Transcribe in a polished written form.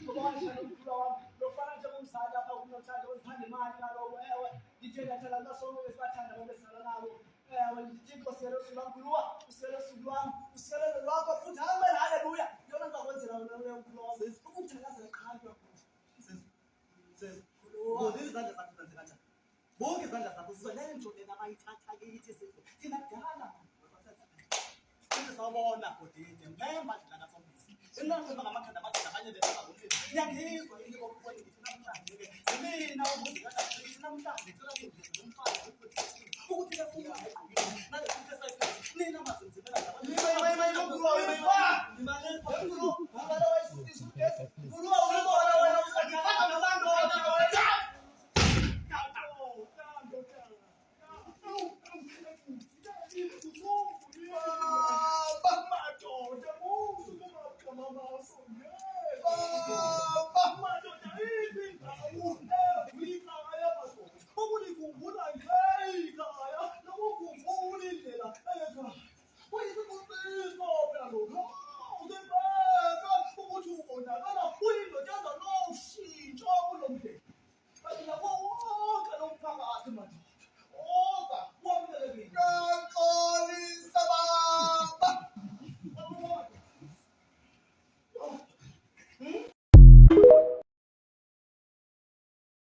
ngoba kanjani umkhulu wami lofana nje kumsala lapha kumnotshana uzithanda imali nalowo ngithe ngathela ngasonke esibathanda besala nabo ngithixo siyele usuku lwami khuluwa usiyele usuku lwami usiyele lwakho futhi haleluya haleluya yona ngizakwenzela wena umkhulu wami ukuthakazela qhankwa ngoba izandla zakho zenze kanjani bonke izandla zakho sizolele njodeni abayithatha kithi sizwe thina kudala sawubona godini mpemba nje ngasombisi elangqeba ngamakhanda amakhanda abanye besabonile ngiyangizwa into okukhona ngithi namhlanje ke mina umuzi kanjani namhlanje